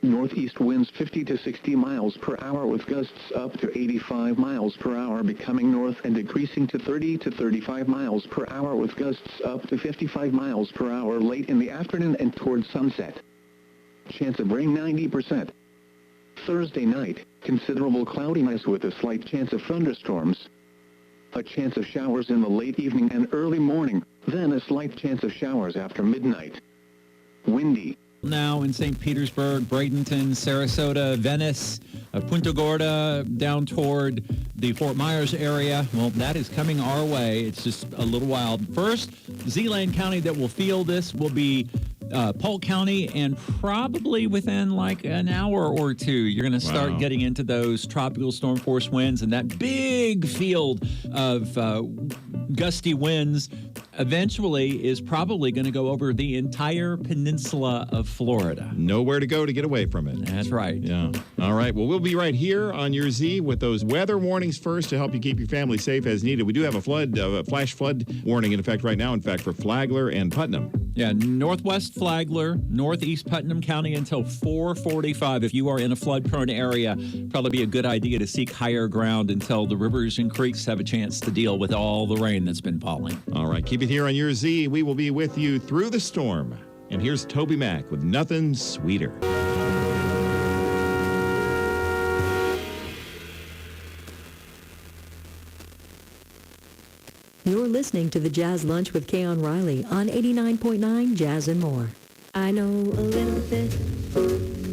Northeast winds 50 to 60 miles per hour with gusts up to 85 miles per hour becoming north and decreasing to 30 to 35 miles per hour with gusts up to 55 miles per hour late in the afternoon and towards sunset. Chance of rain 90%. Thursday night, considerable cloudiness with a slight chance of thunderstorms. A chance of showers in the late evening and early morning, then a slight chance of showers after midnight. Windy. Now in St. Petersburg, Bradenton, Sarasota, Venice, Punta Gorda, down toward the Fort Myers area. Well, that is coming our way. It's just a little wild. First, Zeeland County that will feel this will be Polk County, and probably within like an hour or two, you're going to start getting into those tropical storm force winds and that big field of gusty winds eventually is probably going to go over the entire peninsula of Florida. Nowhere to go to get away from it. That's right. Yeah. All right. Well, we'll be right here on your Z with those weather warnings first to help you keep your family safe as needed. We do have a flash flood warning in effect right now, in fact, for Flagler and Putnam. Yeah, northwest Flagler, northeast Putnam County until 4:45. If you are in a flood-prone area, probably be a good idea to seek higher ground until the rivers and creeks have a chance to deal with all the rain that's been falling. All right, keep it here on your Z. We will be with you through the storm. And here's Toby Mac with Nothing Sweeter. You're listening to the Jazz Lunch with Keon Riley on 89.9 Jazz and More. I know a little bit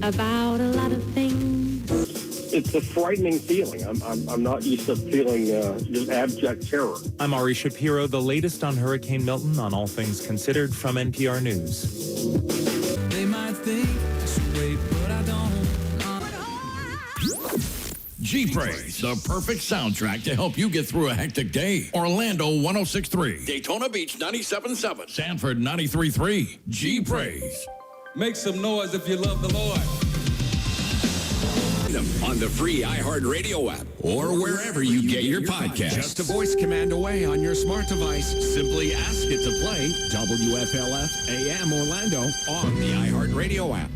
about a lot of things. It's a frightening feeling. I'm not used to feeling just abject terror. I'm Ari Shapiro, the latest on Hurricane Milton on All Things Considered from NPR News. They might think sweet, but I don't. G-Praise, the perfect soundtrack to help you get through a hectic day. Orlando 106.3, Daytona Beach 97.7, Sanford 93.3. G-Praise. Make some noise if you love the Lord. On the free iHeartRadio app or wherever you get your podcasts. Just a voice command away on your smart device. Simply ask it to play WFLF AM Orlando on the iHeartRadio app.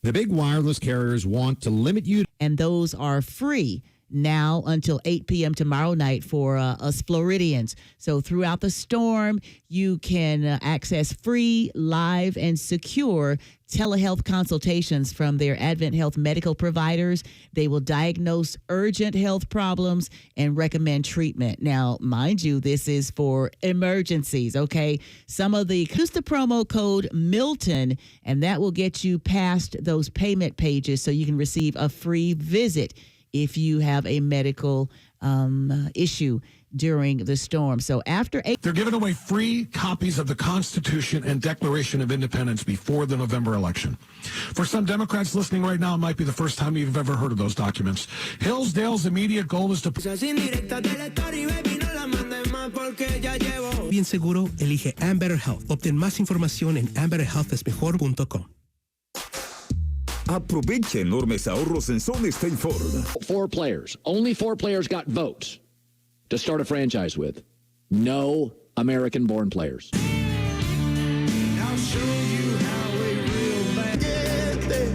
The big wireless carriers want to limit you. And those are free now until 8 p.m. tomorrow night for us Floridians. So throughout the storm, you can access free, live, and secure telehealth consultations from their Advent Health medical providers. They will diagnose urgent health problems and recommend treatment. Now, mind you, this is for emergencies, okay? Use the promo code Milton, and that will get you past those payment pages so you can receive a free visit if you have a medical issue during the storm. So after 8... They're giving away free copies of the Constitution and Declaration of Independence before the November election. For some Democrats listening right now, it might be the first time you've ever heard of those documents. Hillsdale's immediate goal is to... Bien seguro, elige Amber Health. Obtén más información en amberhealthesmejor.com. Aprovecha enormes ahorros en Zone State Ford. 4 players. Only 4 players got votes to start a franchise with. No American-born players. I'll show you how a real man gets there.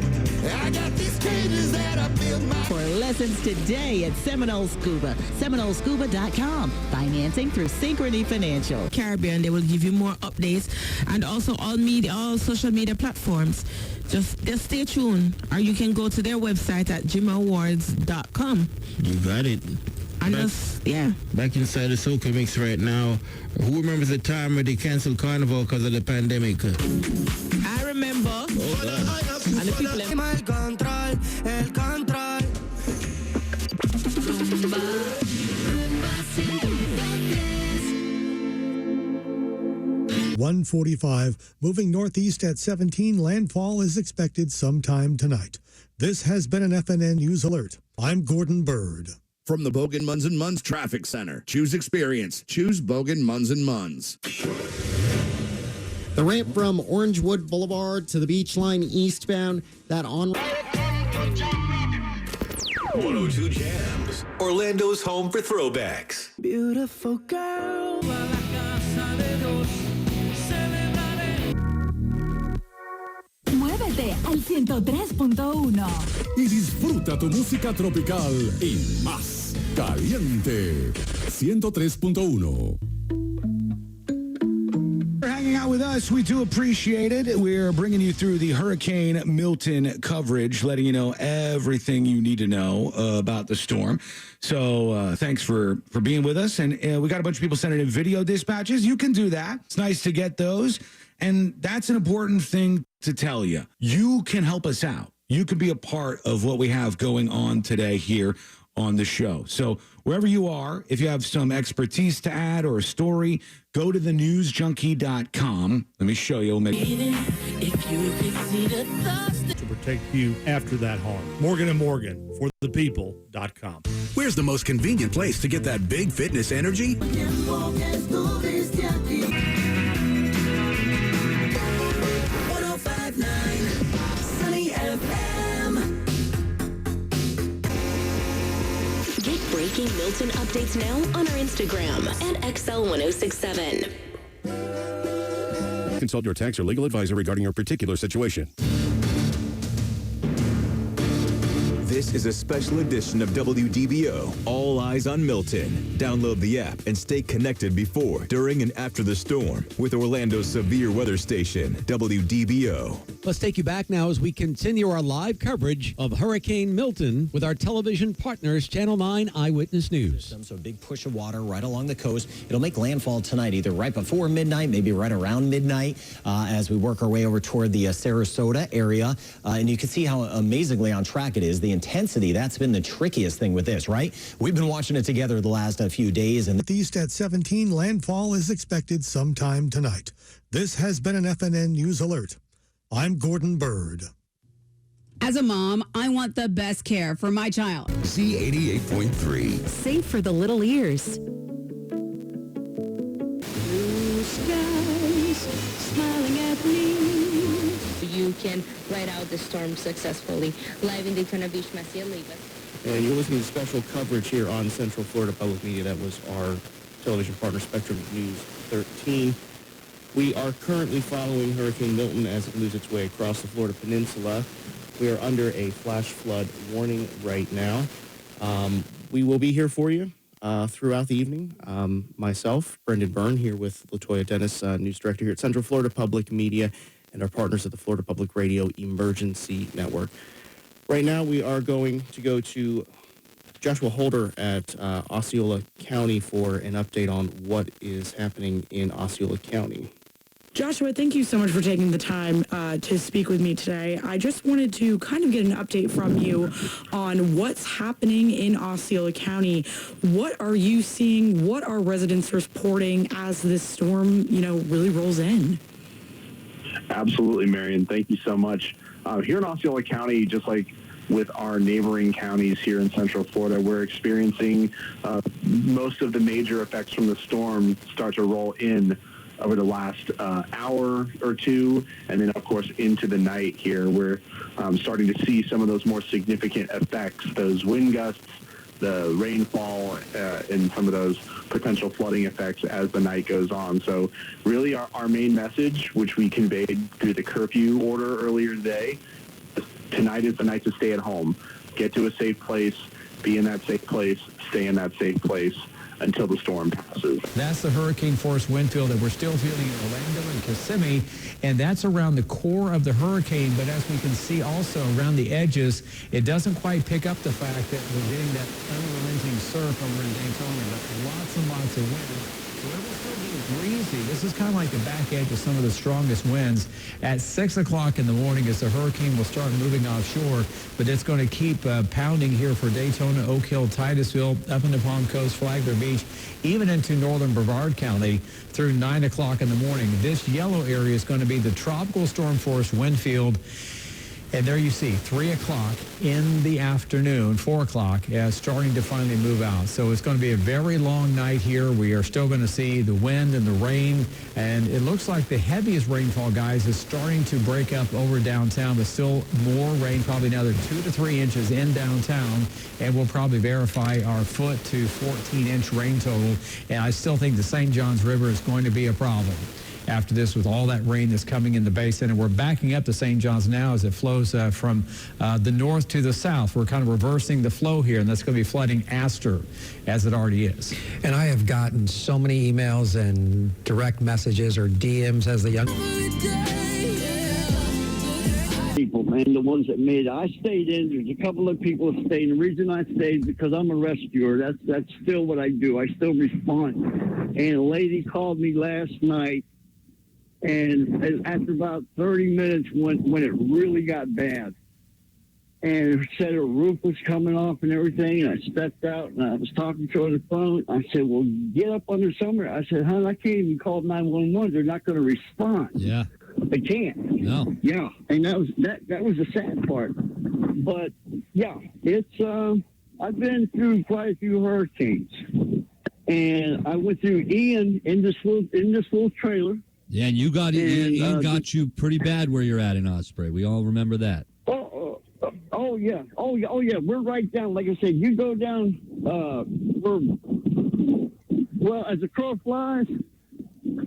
I got these cages that I built my... For lessons today at Seminole Scuba, SeminoleScuba.com. Financing through Synchrony Financial. Caribbean, they will give you more updates, and also all social media platforms. Just stay tuned, or you can go to their website at jimawards.com. You got it. And back inside the Soca Mix right now. Who remembers the time when they canceled Carnival because of the pandemic? I remember. Oh, God. And the people... El control. 1:45, moving northeast at 17, landfall is expected sometime tonight. This has been an FNN News Alert. I'm Gordon Bird. From the Bogan Munns & Munns Traffic Center. Choose experience. Choose Bogan Munns & Munns. The ramp from Orangewood Boulevard to the Beach Line eastbound, that on... 102 Jams, Orlando's home for throwbacks. Beautiful girl. Súbete al 103.1 y disfruta tu música tropical y más caliente. 103.1. For hanging out with us, we do appreciate it. We're bringing you through the Hurricane Milton coverage, letting you know everything you need to know about the storm. So thanks for being with us. And we got a bunch of people sending in video dispatches. You can do that. It's nice to get those. And that's an important thing to tell you. You can help us out. You can be a part of what we have going on today here on the show. So wherever you are, if you have some expertise to add or a story, go to thenewsjunkie.com. Let me show you. To protect you after that harm. Morgan & Morgan, for the people.com. Where's the most convenient place to get that big fitness energy? 105.9 Sunny FM. Get breaking Milton updates now on our Instagram at XL1067. Consult your tax or legal advisor regarding your particular situation. This is a special edition of WDBO, All Eyes on Milton. Download the app and stay connected before, during, and after the storm with Orlando's severe weather station, WDBO. Let's take you back now as we continue our live coverage of Hurricane Milton with our television partners, Channel 9 Eyewitness News. So a big push of water right along the coast. It'll make landfall tonight, either right before midnight, maybe right around midnight, as we work our way over toward the Sarasota area. And you can see how amazingly on track it is. The intensity, that's been the trickiest thing with this, right? We've been watching it together the last few days. And Northeast at 17, landfall is expected sometime tonight. This has been an FNN News Alert. I'm Gordon Bird. As a mom, I want the best care for my child. Z88.3. Safe for the little ears. Blue skies smiling at me. You can ride out the storm successfully. Live in Daytona Beach, Maciel Levis. And you're listening to special coverage here on Central Florida Public Media. That was our television partner, Spectrum News 13. We are currently following Hurricane Milton as it moves its way across the Florida Peninsula. We are under a flash flood warning right now. We will be here for you throughout the evening. Myself, Brendan Byrne, here with LaToya Dennis, news director here at Central Florida Public Media, and our partners at the Florida Public Radio Emergency Network. Right now, we are going to go to Joshua Holder at Osceola County for an update on what is happening in Osceola County. Joshua, thank you so much for taking the time to speak with me today. I just wanted to kind of get an update from you on what's happening in Osceola County. What are you seeing? What are residents reporting as this storm, really rolls in? Absolutely, Marion. Thank you so much. Here in Osceola County, just like with our neighboring counties here in Central Florida, we're experiencing most of the major effects from the storm start to roll in over the last hour or two, and then, of course, into the night here. We're starting to see some of those more significant effects, those wind gusts, the rainfall, and some of those potential flooding effects as the night goes on. So really our main message, which we conveyed through the curfew order earlier today, tonight is the night to stay at home. Get to a safe place, be in that safe place, stay in that safe place until the storm passes. That's the hurricane force wind field that we're still feeling in Orlando and Kissimmee, and that's around the core of the hurricane. But as we can see also around the edges, it doesn't quite pick up the fact that we're getting that unrelenting surf over in Daytona, but lots and lots of wind. So it will still be breezy. This is kind of like the back edge of some of the strongest winds. At 6 o'clock in the morning as the hurricane will start moving offshore, but it's going to keep pounding here for Daytona, Oak Hill, Titusville, up into Palm Coast, Flagler Beach, even into northern Brevard County through 9 o'clock in the morning. This yellow area is going to be the tropical storm force wind field. And there you see, 3 o'clock in the afternoon, 4 o'clock, starting to finally move out. So it's going to be a very long night here. We are still going to see the wind and the rain. And it looks like the heaviest rainfall, guys, is starting to break up over downtown, but still more rain, probably another 2 to 3 inches in downtown. And we'll probably verify our foot to 14-inch rain total. And I still think the St. Johns River is going to be a problem. after this with all that rain that's coming in the basin. And we're backing up to St. John's now as it flows from the north to the south. We're kind of reversing the flow here, and that's going to be flooding Astor as it already is. And I have gotten so many emails and direct messages or DMs as the young people, man, the ones that made it. I stayed in. There's a couple of people that stayed. The reason I stayed is because I'm a rescuer. That's still what I do. I still respond. And a lady called me last night, and after about 30 minutes when it really got bad, and said her roof was coming off and everything, and I stepped out and I was talking to her on the phone. I said, well, get up under somewhere. I said, hon, I can't even call 911. They're not going to respond. Yeah. They can't. No. Yeah, and that was the sad part. But yeah, it's I've been through quite a few hurricanes, and I went through Ian in this little trailer. Yeah, and you got Ian got you pretty bad where you're at in Osprey. We all remember that. Oh yeah. We're right down. Like I said, you go down. Well, as the crow flies,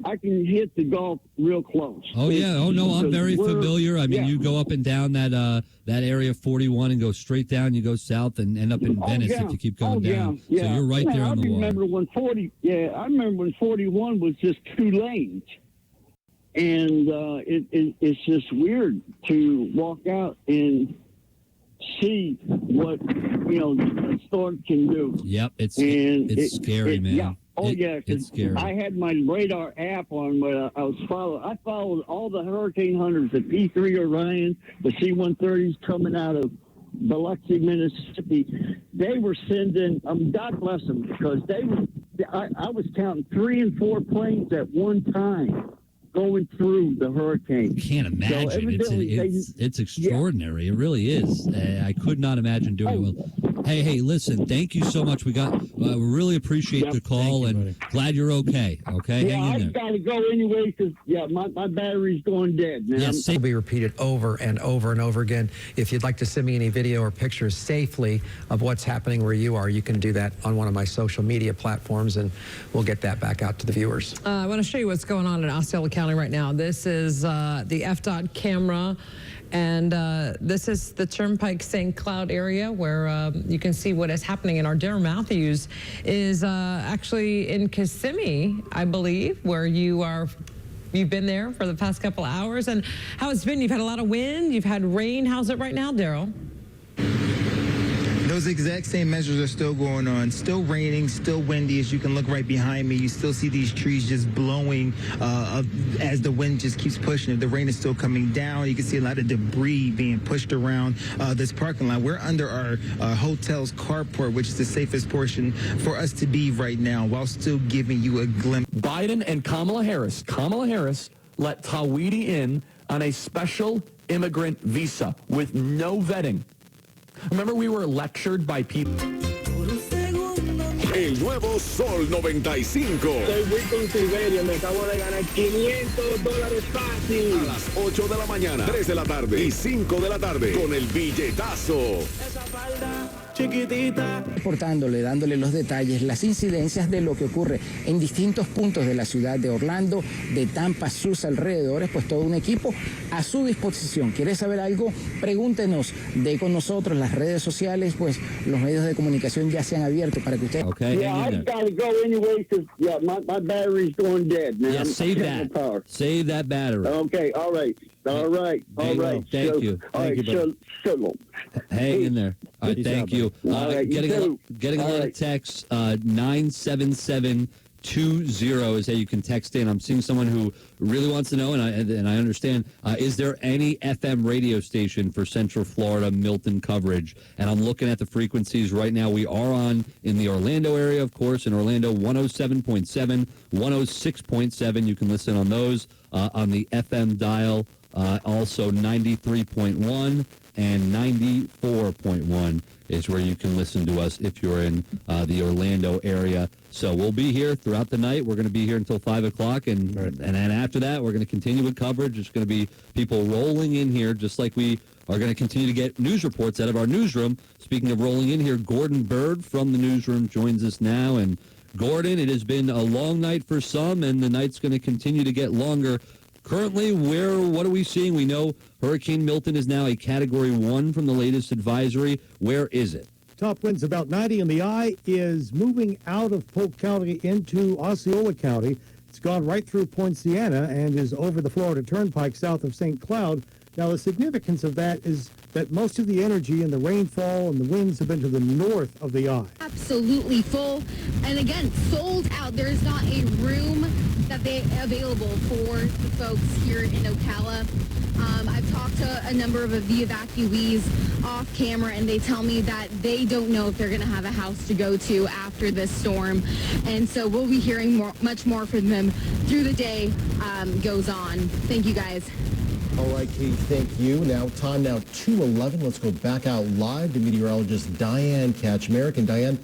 I can hit the Gulf real close. Oh yeah. Oh no, I'm very familiar. I mean, you go up and down that area 41 and go straight down. You go south and end up in Venice if you keep going down. Yeah. So you're right there on the water. I remember when 41 was just 2 lanes. And it's just weird to walk out and see what the storm can do. Yep, it's scary, man. Yeah. It's scary. I had my radar app on, but I was following. I followed all the Hurricane Hunters, the P3 Orion, the C-130s coming out of Biloxi, Mississippi. They were sending. God bless them, because I was counting 3 and 4 planes at one time going through the hurricane. Can't imagine. So it's extraordinary. Yeah. It really is. I could not imagine doing it well. Hey, listen, thank you so much. We really appreciate the call, and glad you're okay. Okay, yeah, hang in there. I got to go anyway because my battery's going dead, man. Yes, it will be repeated over and over and over again. If you'd like to send me any video or pictures safely of what's happening where you are, you can do that on one of my social media platforms, and we'll get that back out to the viewers. I want to show you what's going on in Osceola County right now. This is the FDOT camera, and this is the Turnpike St. Cloud area where you can see what is happening. And our Darren Matthews is actually in Kissimmee, I believe, where you've been there for the past couple of hours. And how it's been? You've had a lot of wind, you've had rain. How's it right now, Daryl? Those exact same measures are still going on. Still raining, still windy. As you can look right behind me, you still see these trees just blowing as the wind just keeps pushing. If the rain is still coming down, you can see a lot of debris being pushed around this parking lot. We're under our hotel's carport, which is the safest portion for us to be right now, while still giving you a glimpse. Biden and Kamala Harris let Tawhidi in on a special immigrant visa with no vetting. Remember, we were lectured by people. El nuevo Sol 95. Soy Wilton Silverio, me acabo de ganar $500 fácil. A las 8 de la mañana, 3 de la tarde y 5 de la tarde con el billetazo. Esa falda chiquitita. Reportándole, dándole los detalles, las incidencias de lo que ocurre en distintos puntos de la ciudad de Orlando, de Tampa, sus alrededores, pues todo un equipo a su disposición. ¿Quiere saber algo? Pregúntenos, de con nosotros, las redes sociales, pues los medios de comunicación ya se han abierto para que usted... Okay, yeah, I got to go anyway because my battery's going dead, man. Yeah, save that. Save that battery. Okay, all right. Thank you. Thank you. Hang in there. All right, thank you. Getting a lot of texts. 97720 is how you can text in. I'm seeing someone who really wants to know, and I understand. Is there any FM radio station for Central Florida Milton coverage? And I'm looking at the frequencies right now. We are on in the Orlando area, of course. In Orlando, 107.7, 106.7. You can listen on those on the FM dial. Also 93.1 and 94.1 is where you can listen to us if you're in the Orlando area. So we'll be here throughout the night. We're going to be here until 5 o'clock, and then after that, we're going to continue with coverage. There's going to be people rolling in here, just like we are going to continue to get news reports out of our newsroom. Speaking of rolling in here, Gordon Bird from the newsroom joins us now, and Gordon, it has been a long night for some, and the night's going to continue to get longer. Currently, what are we seeing? We know Hurricane Milton is now a Category 1 from the latest advisory. Where is it? Top winds about 90, and the eye is moving out of Polk County into Osceola County. It's gone right through Poinciana and is over the Florida Turnpike south of St. Cloud. Now, the significance of that is that most of the energy and the rainfall and the winds have been to the north of the eye. Absolutely full, and again, sold out. There is not a room that they available for the folks here in Ocala. I've talked to a number of the evacuees off camera, and they tell me that they don't know if they're going to have a house to go to after this storm. And so we'll be hearing much more from them through the day goes on. Thank you, guys. All right, Kate, thank you. Now, time now 2:11. Let's go back out live to meteorologist Diane Kaczmarek. And Diane,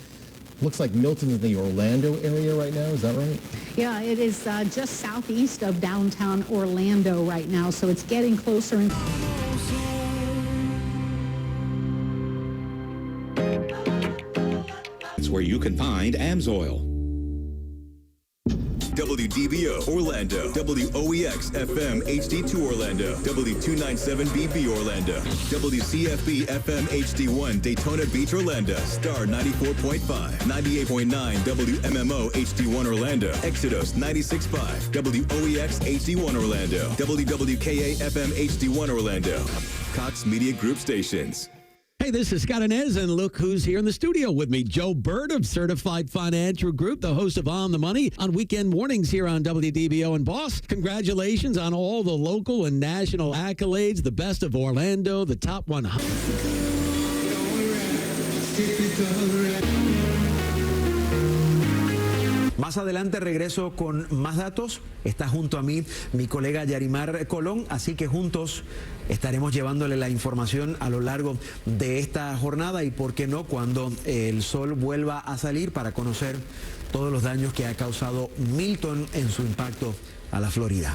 looks like Milton's in the Orlando area right now. Is that right? Yeah, it is just southeast of downtown Orlando right now, so it's getting closer. It's where you can find AMSOIL. WDBO Orlando, WOEX FM HD2 Orlando, W297BB Orlando, WCFB FM HD1 Daytona Beach Orlando, Star 94.5, 98.9 WMMO HD1 Orlando, Exodus 96.5, WOEX HD1 Orlando, WWKA FM HD1 Orlando, Cox Media Group Stations. Hey, this is Scott Inez, and look who's here in the studio with me. Joe Bird of Certified Financial Group, the host of On the Money on weekend mornings here on WDBO. And boss, congratulations on all the local and national accolades, the best of Orlando, the top 100. Más adelante regreso con más datos. Está junto a mí mi colega Yarimar Colón, así que juntos estaremos llevándole la información a lo largo de esta jornada y, por qué no, cuando el sol vuelva a salir para conocer todos los daños que ha causado Milton en su impacto a la Florida.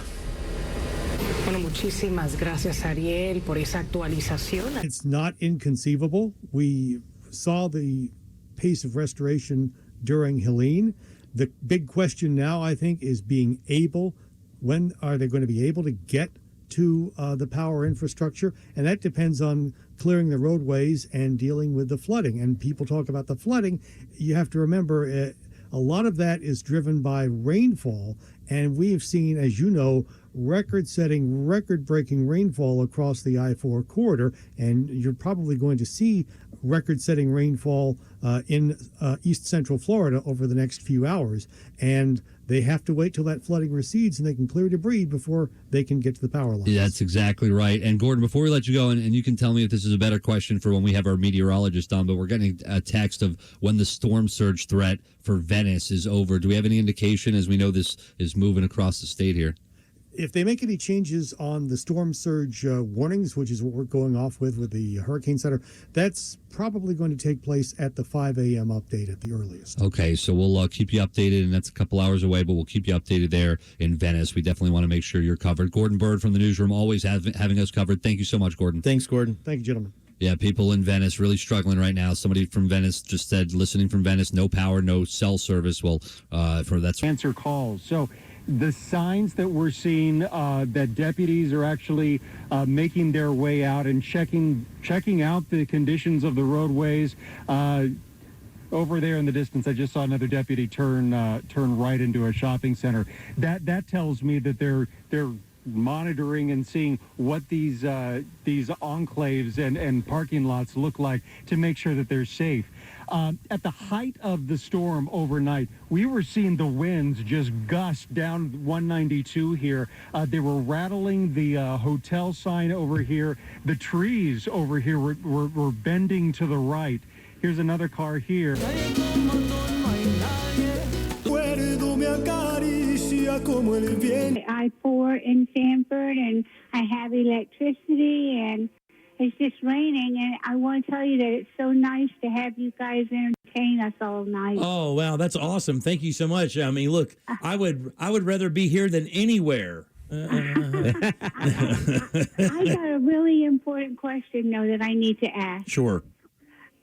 Bueno, muchísimas gracias, Ariel, por esa actualización. It's not inconceivable. We saw the pace of restoration during Helene. The big question now, I think, is when are they going to be able to get to the power infrastructure? And that depends on clearing the roadways and dealing with the flooding. And people talk about the flooding. You have to remember, a lot of that is driven by rainfall. And we have seen, as you know, record-setting, record-breaking rainfall across the I-4 corridor. And you're probably going to see record-setting rainfall in east central Florida over the next few hours. And they have to wait till that flooding recedes and they can clear debris before they can get to the power lines. Yeah, that's exactly right. And Gordon, before we let you go, and you can tell me if this is a better question for when we have our meteorologist on, but we're getting a text of when the storm surge threat for Venice is over. Do we have any indication, as we know this is moving across the state here? If they make any changes on the storm surge warnings, which is what we're going off with the Hurricane Center, that's probably going to take place at the 5 a.m. update at the earliest. Okay, so we'll keep you updated, and that's a couple hours away, but we'll keep you updated there in Venice. We definitely want to make sure you're covered. Gordon Bird from the newsroom, always having us covered. Thank you so much, Gordon. Thanks, Gordon. Thank you, gentlemen. Yeah, people in Venice really struggling right now. Somebody from Venice just said, listening from Venice, no power, no cell service. Well, that's answer calls. So the signs that we're seeing that deputies are actually making their way out and checking out the conditions of the roadways. Over there in the distance, I just saw another deputy turn right into a shopping center. That tells me that they're monitoring and seeing what these enclaves and parking lots look like to make sure that they're safe. At the height of the storm overnight, we were seeing the winds just gust down 192 here. They were rattling the hotel sign over here. The trees over here were bending to the right. Here's another car here. I-4 in Sanford, and I have electricity, and it's just raining, and I want to tell you that it's so nice to have you guys entertain us all night. Oh, wow, that's awesome. Thank you so much. I mean, look, I would rather be here than anywhere. I got a really important question, though, that I need to ask. Sure.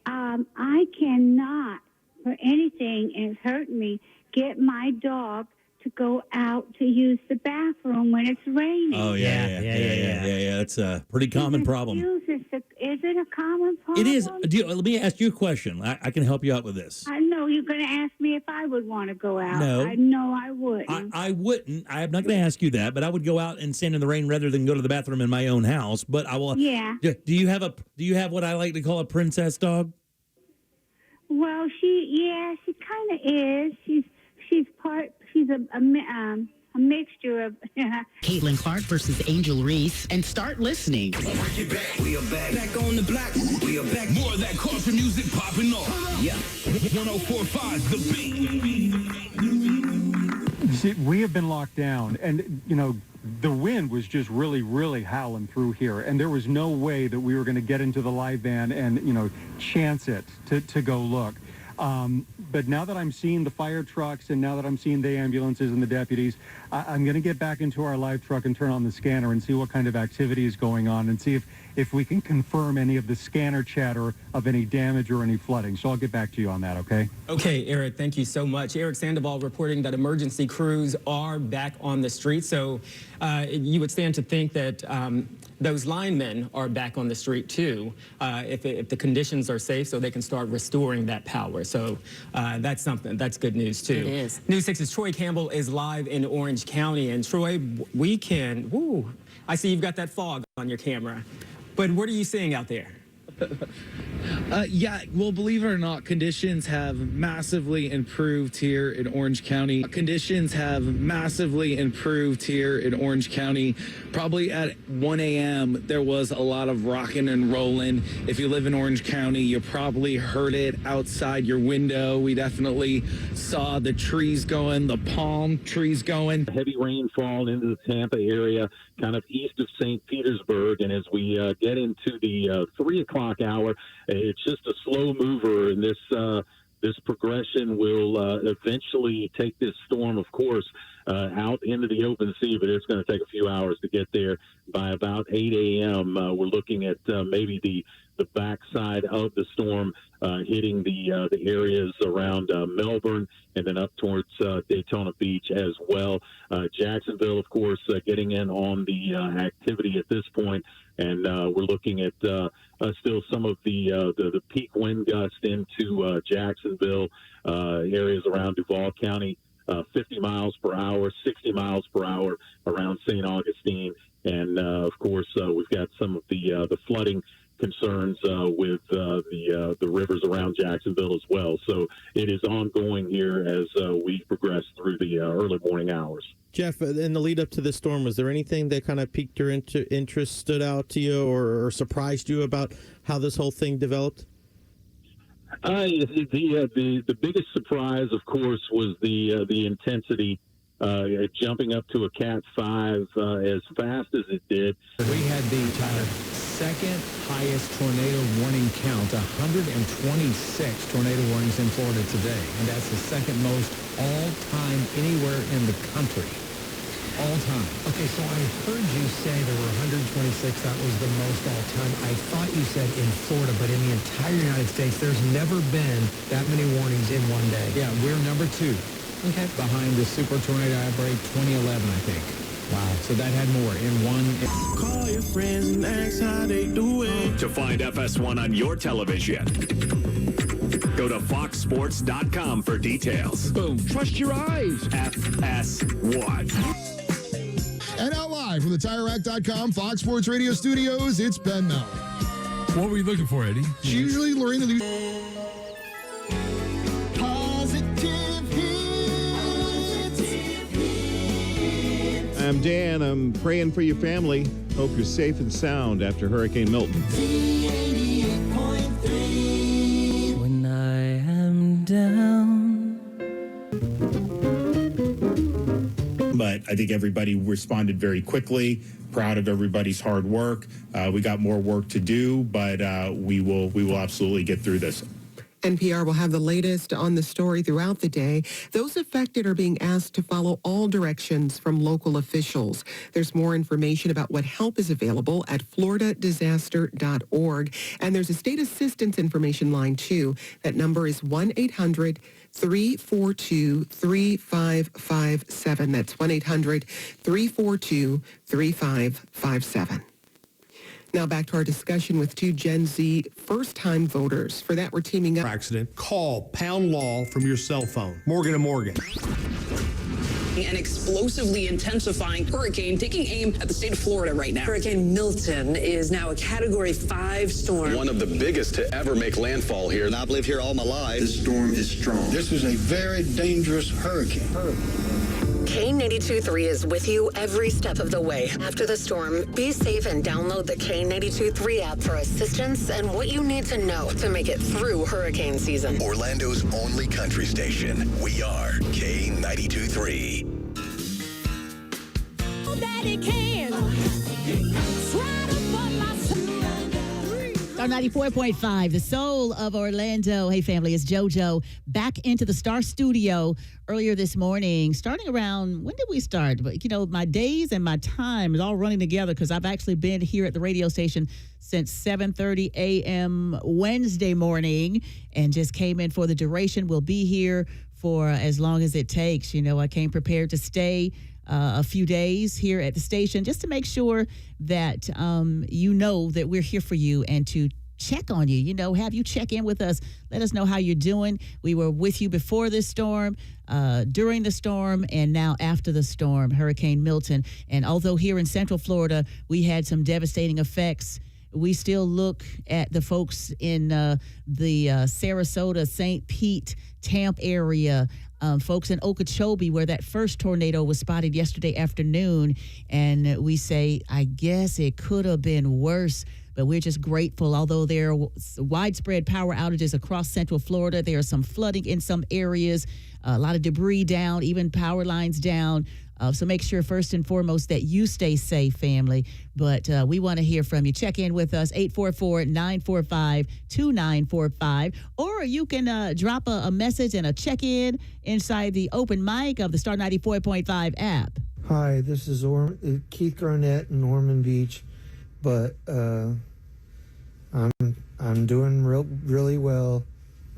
I cannot for anything, and it's hurting me, get my dog to go out to use the bathroom when it's raining. Oh, yeah. That's a pretty common problem. Is it a common problem? It is. Let me ask you a question. I can help you out with this. I know you're going to ask me if I would want to go out. No. I know I wouldn't. I wouldn't. I'm not going to ask you that, but I would go out and stand in the rain rather than go to the bathroom in my own house. But I will. Yeah. Do you have what I like to call a princess dog? Well, she kind of is. She's a mixture of. Caitlin Clark versus Angel Reese, and start listening. We are back on the block. We are back. More of that country music popping off. Yeah. 104.5 The Beat. See, we have been locked down, and the wind was just really, really howling through here, and there was no way that we were going to get into the live van and chance it to go look. But now that I'm seeing the fire trucks and now that I'm seeing the ambulances and the deputies, I'm going to get back into our live truck and turn on the scanner and see what kind of activity is going on and see if we can confirm any of the scanner chatter of any damage or any flooding. So I'll get back to you on that, okay? Okay, Eric, thank you so much. Eric Sandoval reporting that emergency crews are back on the street. So you would stand to think that those linemen are back on the street too, if the conditions are safe, so they can start restoring that power. So that's something, that's good news too. It is. News 6's Troy Campbell is live in Orange County. And Troy, I see you've got that fog on your camera. But what are you seeing out there? Yeah, well, believe it or not, conditions have massively improved here in Orange County. Conditions have massively improved here in Orange County. Probably at 1 a.m., there was a lot of rocking and rolling. If you live in Orange County, you probably heard it outside your window. We definitely saw the trees going, the palm trees going. Heavy rainfall into the Tampa area, kind of east of St. Petersburg. And as we get into the 3 o'clock hour, it's just a slow mover, and this progression will eventually take this storm, of course, out into the open sea, but it's going to take a few hours to get there. By about 8 a.m., we're looking at maybe the backside of the storm hitting the areas around Melbourne and then up towards Daytona Beach as well. Jacksonville, of course, getting in on the activity at this point, and we're looking at still some of the peak wind gust into Jacksonville, areas around Duval County, 50 miles per hour, 60 miles per hour around St. Augustine. And, of course, we've got some of the flooding concerns with the rivers around Jacksonville as well. So it is ongoing here as we progress through the early morning hours. Jeff, in the lead up to the storm, was there anything that kind of piqued your interest, stood out to you, or surprised you about how this whole thing developed? The biggest surprise, of course, was the intensity, jumping up to a Cat 5 as fast as it did. We had the second highest tornado warning count, 126 tornado warnings in Florida today, and that's the second most all-time anywhere in the country. All-time. Okay, so I heard you say there were 126. That was the most all-time. I thought you said in Florida, but in the entire United States, there's never been that many warnings in one day. Yeah, we're number 2. Okay. Behind the super tornado outbreak 2011, I think. Wow. So that had more in one. Call your friends and ask how they doing. To find FS1 on your television, go to foxsports.com for details. Boom. Trust your eyes. FS1. And now live from the TireRack.com Fox Sports Radio studios, it's Ben Mel. What were you looking for, Eddie? It's usually Lorena Lee. I'm Dan. I'm praying for your family. Hope you're safe and sound after Hurricane Milton. When I am down. But I think everybody responded very quickly. Proud of everybody's hard work. We got more work to do, but we will absolutely get through this. NPR will have the latest on the story throughout the day. Those affected are being asked to follow all directions from local officials. There's more information about what help is available at floridadisaster.org. And there's a state assistance information line, too. That number is 1-800-342-3557. That's 1-800-342-3557. Now back to our discussion with two Gen Z first-time voters. For that, we're teaming up. Accident. Call Pound Law from your cell phone. Morgan & Morgan. An explosively intensifying hurricane taking aim at the state of Florida right now. Hurricane Milton is now a Category 5 storm. One of the biggest to ever make landfall here. And I've lived here all my life. This storm is strong. This is a very dangerous hurricane. K92.3 is with you every step of the way. After the storm, be safe and download the K92.3 app for assistance and what you need to know to make it through hurricane season. Orlando's only country station. We are K92.3. That it can. Star 94.5, the soul of Orlando. Hey, family, it's JoJo back into the Star Studio earlier this morning, starting around, when did we start? But, you know, my days and my time is all running together because I've actually been here at the radio station since 7:30 a.m. Wednesday morning and just came in for the duration. We'll be here for as long as it takes. You know, I came prepared to stay a few days here at the station just to make sure that you know that we're here for you and to check on you, you know, have you check in with us. Let us know how you're doing. We were with you before this storm, during the storm, and now after the storm, Hurricane Milton. And although here in Central Florida, we had some devastating effects, we still look at the folks in the Sarasota, St. Pete, Tampa area, folks in Okeechobee, where that first tornado was spotted yesterday afternoon. And we say, I guess it could have been worse, but we're just grateful. Although there are widespread power outages across Central Florida, there is some flooding in some areas, a lot of debris down, even power lines down. So make sure first and foremost that you stay safe, family. But we want to hear from you. Check in with us, 844-945-2945. Or you can drop a message and a check-in inside the open mic of the Star 94.5 app. Hi, this is Keith Garnett in Ormond Beach. But I'm doing really well.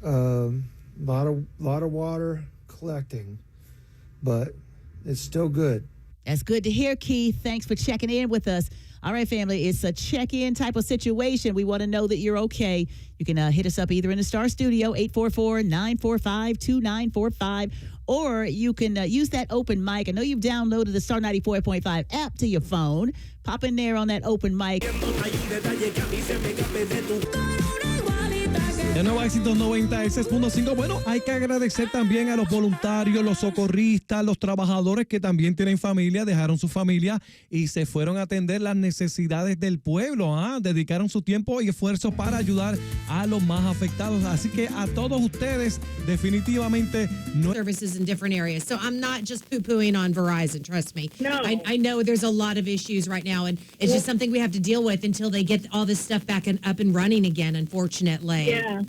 Lot of water collecting, but it's still good. That's good to hear, Keith. Thanks for checking in with us. All right, family, it's a check-in type of situation. We want to know that you're okay. You can hit us up either in the Star Studio, 844-945-2945, or you can use that open mic. I know you've downloaded the Star 94.5 app to your phone. Pop in there on that open mic. De nuevo Éxitos 96.5. Bueno, hay que agradecer también a los voluntarios, los socorristas, los trabajadores que también tienen familia, dejaron su familia y se fueron a atender las necesidades del pueblo. Dedicaron su tiempo y esfuerzo para ayudar a los más afectados. Así que a todos ustedes, definitivamente no. Services in different areas. So I'm not just poo-pooing on Verizon, trust me. No. I know there's a lot of issues right now, and it's just something we have to deal with until they get all this stuff back and up and running again, unfortunately. Yeah.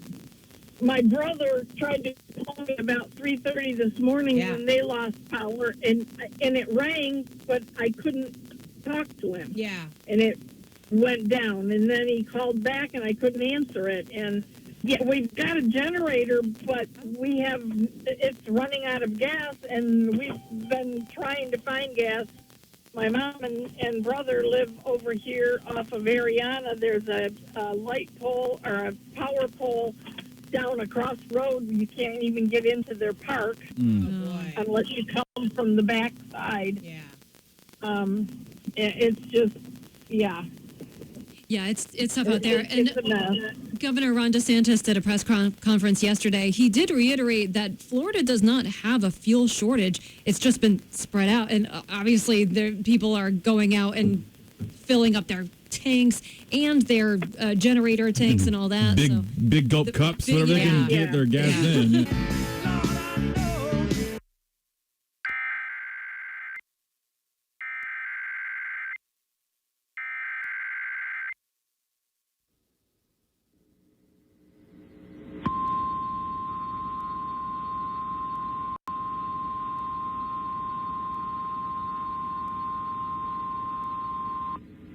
My brother tried to call me about 3:30 this morning when they lost power, and it rang, but I couldn't talk to him. Yeah. And it went down, and then he called back, and I couldn't answer it. And yeah, we've got a generator, but it's running out of gas, and we've been trying to find gas. My mom and brother live over here off of Ariana. There's a light pole or a power pole down across the road. You can't even get into their park unless you come from the back side. Yeah. It's just, Yeah, it's tough out there. It's a mess. Governor Ron DeSantis did a press conference yesterday. He did reiterate that Florida does not have a fuel shortage. It's just been spread out. And obviously, people are going out and filling up their tanks and their generator tanks and all that. Big gulp cups, whatever they can get their gas in.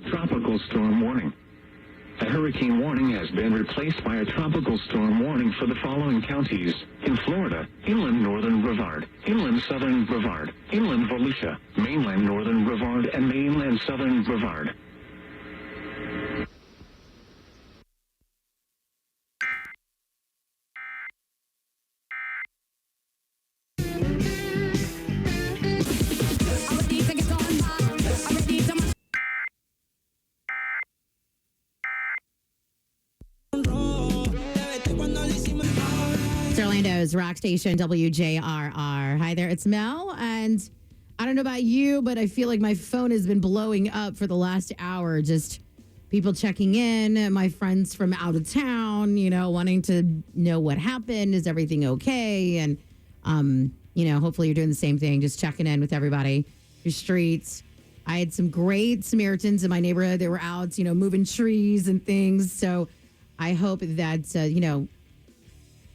tropical storm warning. A hurricane warning has been replaced by a tropical storm warning for the following counties. In Florida, inland northern Brevard, inland southern Brevard, inland Volusia, mainland northern Brevard, and mainland southern Brevard. Orlando's rock station, WJRR. Hi there, it's Mel, and I don't know about you, but I feel like my phone has been blowing up for the last hour. Just people checking in, my friends from out of town, wanting to know what happened. Is everything okay? And, hopefully you're doing the same thing, just checking in with everybody, your streets. I had some great Samaritans in my neighborhood that were out, moving trees and things. So I hope that,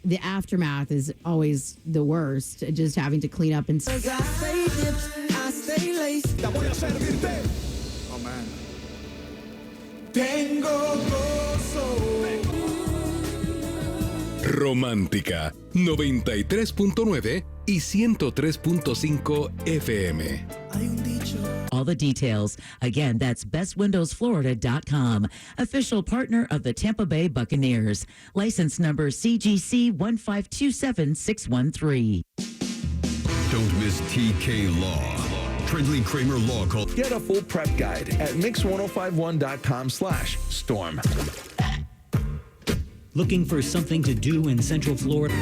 the aftermath is always the worst, just having to clean up and... Oh, man. Romántica 93.9 y 103.5 FM. All the details. Again, that's bestwindowsflorida.com. Official partner of the Tampa Bay Buccaneers. License number CGC 1527613. Don't miss TK Law. Trindley Kramer Law Call. Get a full prep guide at mix1051.com/storm. Looking for something to do in Central Florida?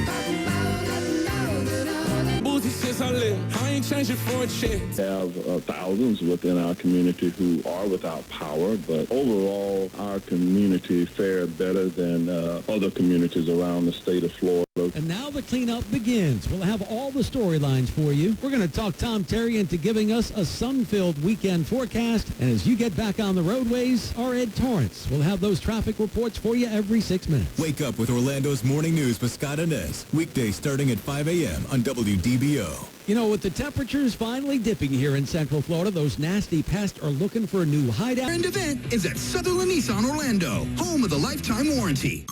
I ain't changing for a check. We have thousands within our community who are without power, but overall, our community fared better than other communities around the state of Florida. And now the cleanup begins. We'll have all the storylines for you. We're going to talk Tom Terry into giving us a sun-filled weekend forecast. And as you get back on the roadways, our Ed Torrance will have those traffic reports for you every 6 minutes. Wake up with Orlando's Morning News with Scott Inez. Weekdays starting at 5 a.m. on WDBO. With the temperatures finally dipping here in Central Florida, those nasty pests are looking for a new hideout. Grand event is at Sutherland Nissan Orlando, home of the lifetime warranty.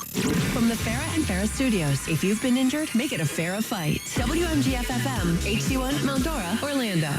From the Farrah and Farrah Studios, if you've been injured, make it a Farrah fight. WMGF FM, HD1, Mount Dora, Orlando.